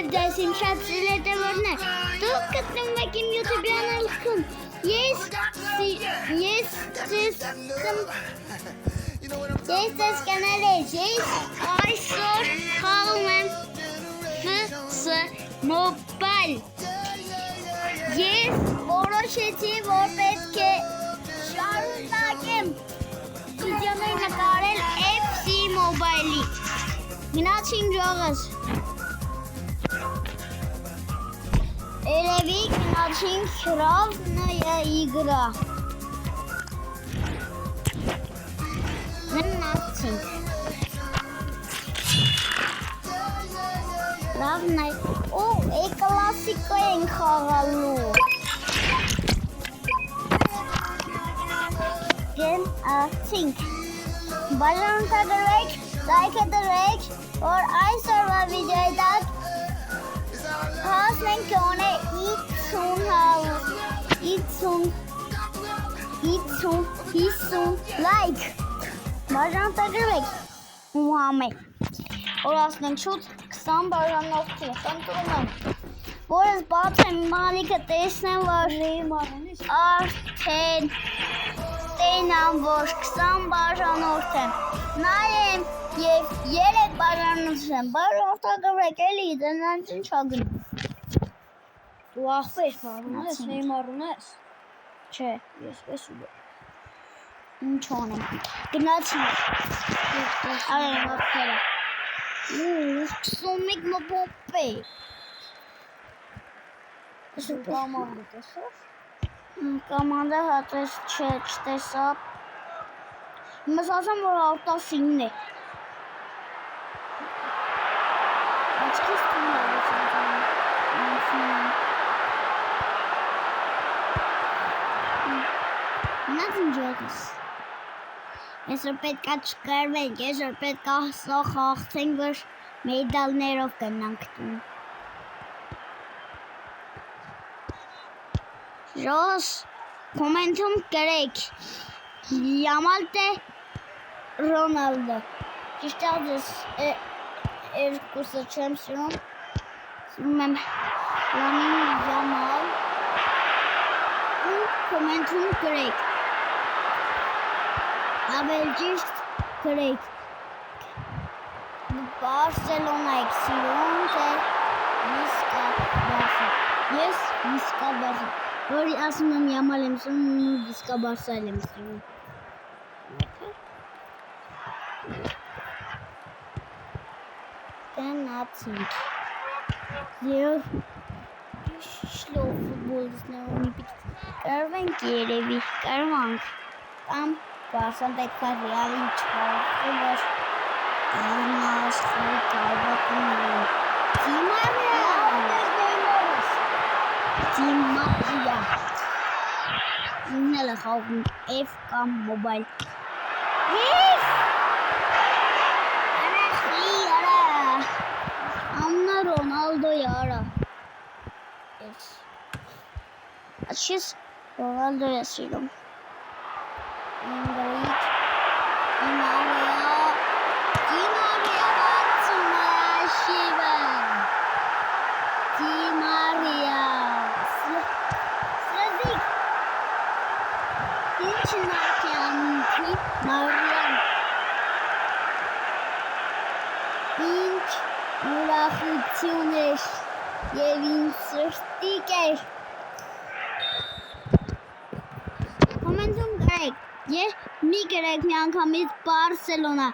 եւ դասին շատ սիրետևորներ։ Դուք գտնվում եք իմ YouTube կանալում։ Ես կանալից այսօր խաղում եմ FS Mobile։ Ես որոշեցի, որ պետք է շարունակեմ վիդեոներ նկարել FC Mobile-ի։ Գնացինք ժողս։ Երևի գնացինք равная игра։ Գնացինք։ Равная։ Օ, классика ենք խաղալու։ Գնացինք։ Բաժանորդագրվեք, լայքը դրեք, որ այսօրվա վիդեոյի տակ հասնենք գոնե 50 լայք։ Բաժանորդագրվեք ու համեք, որ հասնենք շուտ 20 բաժանորդի, խնդրում եմ, որ ես բացեմ մանիքը տեսնեմ, որ արդեն տենամ, որ 20 բաժանորդ եմ, նայեմ և 3 բաժանորդ եմ, բաժանորդագրվեք էլի, դրանց ինչ ագնում։ Դու աղբեր մարուն ես, նեյմարուն ես։ Չէ, ես պես ու բեր։ Ինչ անեմ, գնացինք։ Արեն աղբերը։ 21 մոպոպե։ Կամանդը տեսավ։ Կամանդը հատես չէ, չտեսա։ Հիմս ասեմ, որ արտասինն է։ Աչքիս տուն է Նացին ջողս։ Այսօր պետքա չկարվենք, այսօր պետքա սող հաղթենք, որ մեդալներով կնանք տուն։ Ժողս, կոմենտում գրեք, Յամալ թե Ռոնալդո։ Ճիշտ աղձես երկուսը չեմ սիրում, սիրում եմ Լամին Յամալ ու կոմենտում գրեք, ավել ճիշտ գրեք, Բարսելոնա եք սիրում, թե Վիսկա Բարսա։ Ես Վիսկա Բարսա, որի ասում եմ Յամալ եմ սիրում ու Վիսկա Բարսա եմ սիրում։ Գնացինք։ Եվ շլով ֆուտբոլիստներ ունի պիտի կարվենք երևի, կարվանք, կամ Բարսան պետք է ռեալին չխաղի, որ անաշխարհի կարողատում են։ Դիմարիա։ Իննել է խաղում F կամ Mobile։ F! Արախի արա։ Ամնա Ռոնալդոյ արա։ Աչիս Ռոնալդոյ է սիրում։ Ինգրիդ, Դիմարիա բացում է աշիվը։ Դիմարիա։ Սրդիկ։ Ինչ նարքի անունքի Մարիան։ Ինչ ուրախություն էր և ինչ սրտիկ էր։ Կոմենտում գրեք, մի գրեք մի անգամից Բարսելոնա,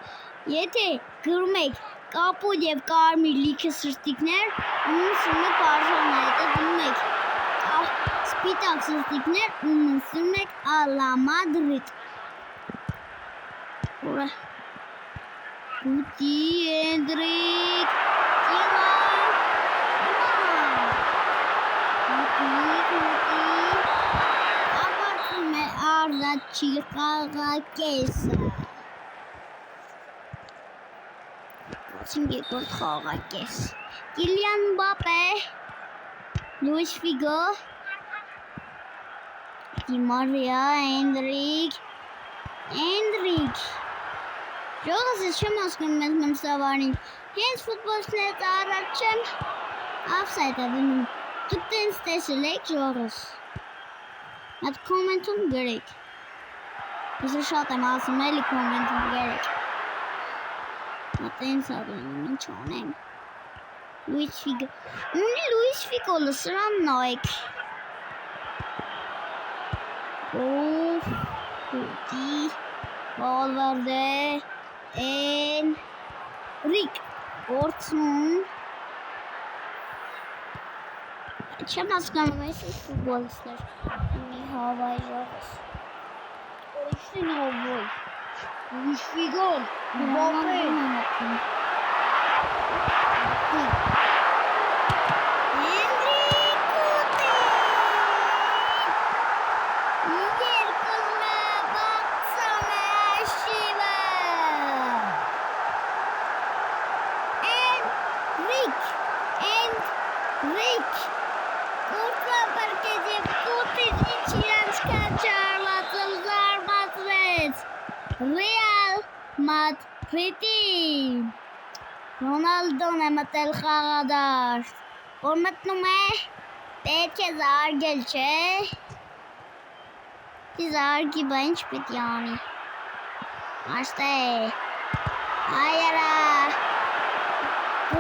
եթե գրում եք կապույտ և կարմիր լիքը սրտիկներ, ում սիրում եք Բարսելոնա, եթե գրում եք սպիտակ սրտիկներ, ում սիրում եք Ալա Մադրիդ։ Ուտի Էնդրիկ, ապարդում է արդաչի խաղակեսը։ Կացինք երկորդ խաղակես։ Կիլիան Մբապե, Լուիս Ֆիգո, Դիմարիա, Էնդրիկ։ Ժողս ես չեմ ասկում մեզ մնսավարին, հենց ֆուտբոլիստներից առաջ չեմ Offside է դնում։ Դուք տենց տեսել եք ժողովուրդ։ Այդ կոմենտում գրեք։ Ես շատ եմ ասում էլի կոմենտում գրեք։ Տենց ադնում ինչ անեմ։ Luis Figo. Luis Figo լսրան նայեք։ Կուտի Valverde Enrique Orton Չեմ հասկանում այս ֆուտբոլիստներ մի հավայ ժողովուրդ Ո՞իշն հավայ Luis Figo Mbappé Real Madrid Ronaldoն է մտել խաղադաշտ որ մտնում է պետք է զարգել չէ զարգի բա ինչ պետք է անի Աշտե հայարա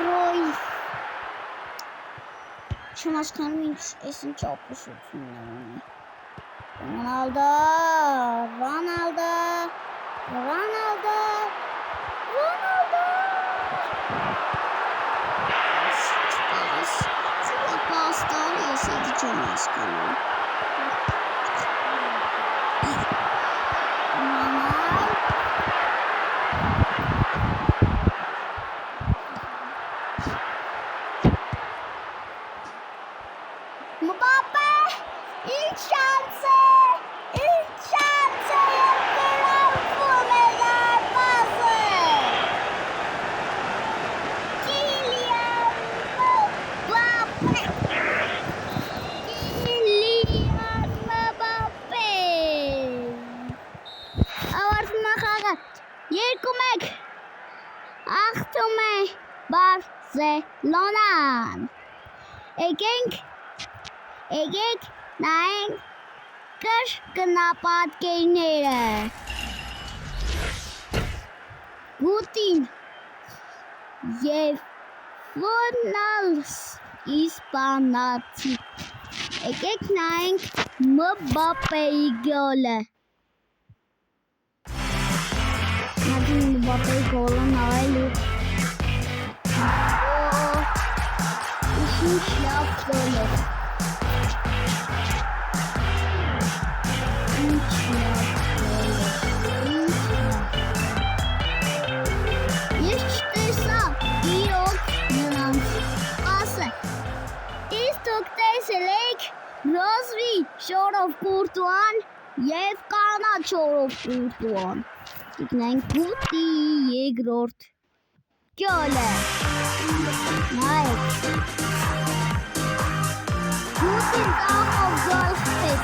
Ռոյ չեմ հասկանում ինչ էս ինչ ապշությունն է ունի Ronaldo Պաստան ես էդի չեմ հասկանում Մբապե ինչ շանս է Ախտում է Բարսելոնան Եկեք նայենք կրկնապատկերները Գուտին և Ֆոնալս իսպանացի Եկեք նայենք Մբապեի գոլը Մբապեի գոլը նայելու Ինչ լավ գոլ է Ես չտեսա իրոք նրանց ասը Իսկ դուք տեսել եք Ռոզվի շորով կուրտուան և կանաչ շորով կուրտուան Իկնային կուտի երկրորդ գոլը Նայեք Կուտին տաղով գոլ խփեց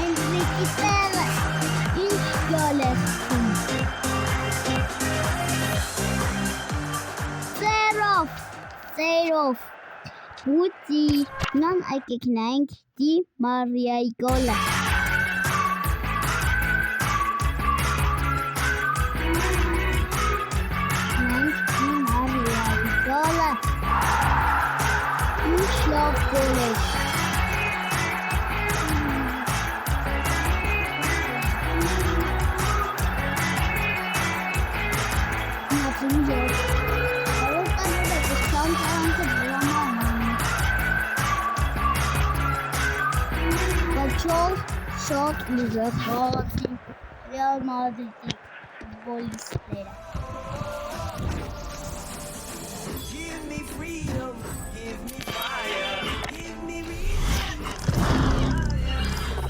Enrique Pérez ինչ գոլ է խփում Սերով Ուտի նան եկեք նայենք Դի Մարիայի գոլը Նայենք Դի Մարիայի գոլը Ինչ լավ գոլ է Շատ ուժեղ խաղացի Ռեալ Մադրիդի ֆուտբոլիստները Give me freedom, give me fire, give me reason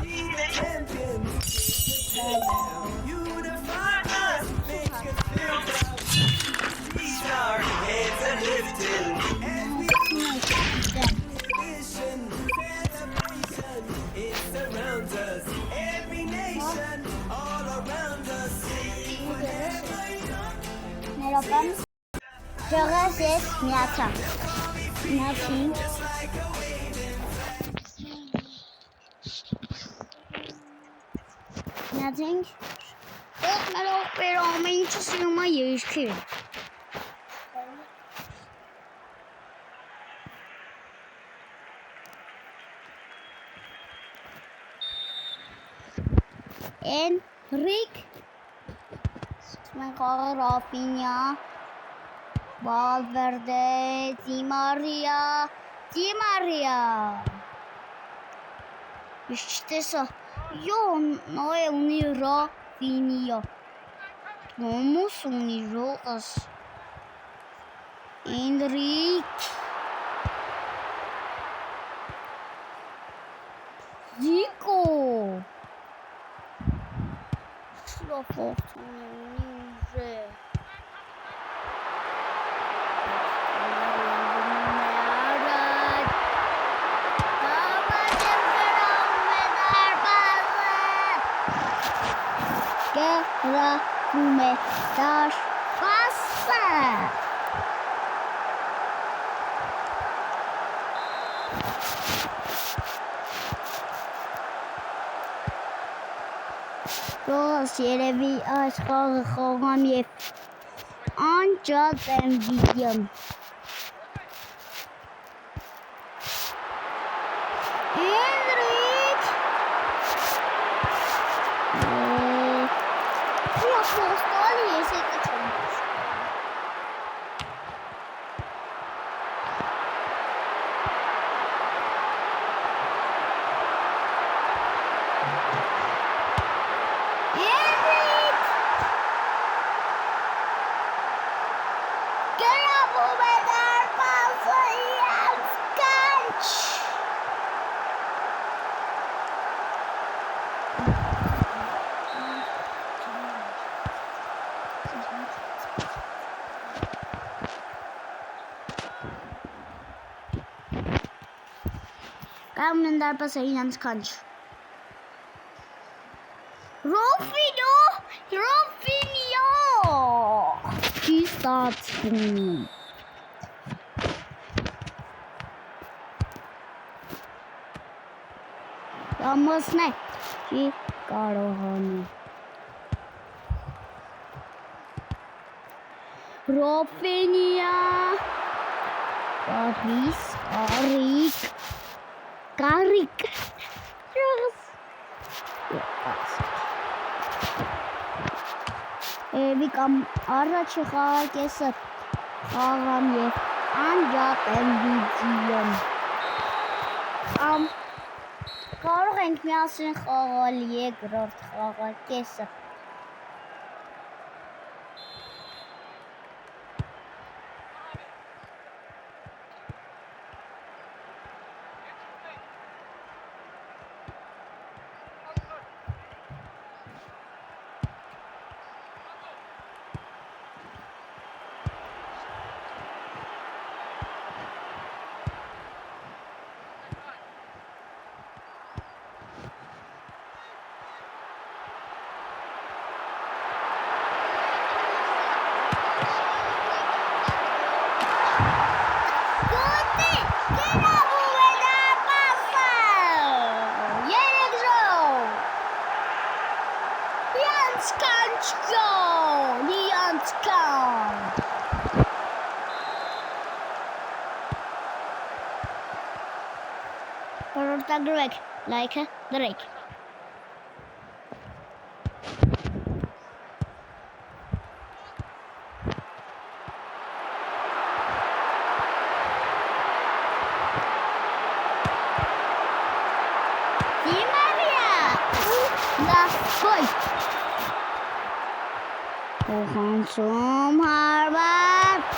Be the champion, unify us, make us feel proud Reach our heads are lifted and we mission, celebration, it surrounds us Every nation Ժողես ես միացա։ Միացին։ Միացինք։ Ով մերով բերում է ինչը սիրում է երիշքեր։ Enric Rafinha Valverde Di Maria İşte yo no è un Rafinha vamos unirlos Enric Zico Fortune. Guerra das Wasser. Ես երևի այս խաղը խաղամ և անջատ եմ վիդյոն։ Էնրիկ! Ես ոստալի ես եկը չեմ բաշ։ Կամ են դարպաս է ինանց կանչ։ Ռոֆինո! Չի ստացվում։ Ամասն է, չի կարողանում։ Ռոֆինիա, Կարիկ, Էվի կամ առաջի խաղակեսը խաղամ և անջատ եմ վիդյոն։ Կարող ենք միասին խաղալ երկրորդ խաղակեսը։ Որորդագրվեք, լայքը դրեք։ Խանցում հարված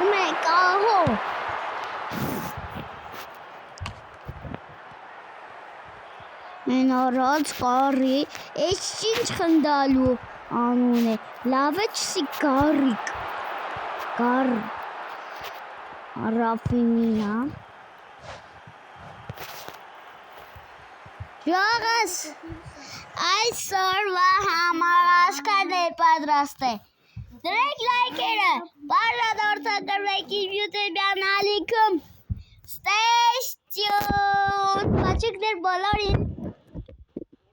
մեկ ահո Մեն առած կարի էս ինչ խնդալու անուն է լավ է չսի կարիկ Ռաֆինիա Ժողս այսօրվա համար աշխարհն է պատրաստ է Դրեք լայքերը, բաժանորդագրվեք իմ YouTube-յան ալիքում, stay tuned, մաչիկներ բոլորին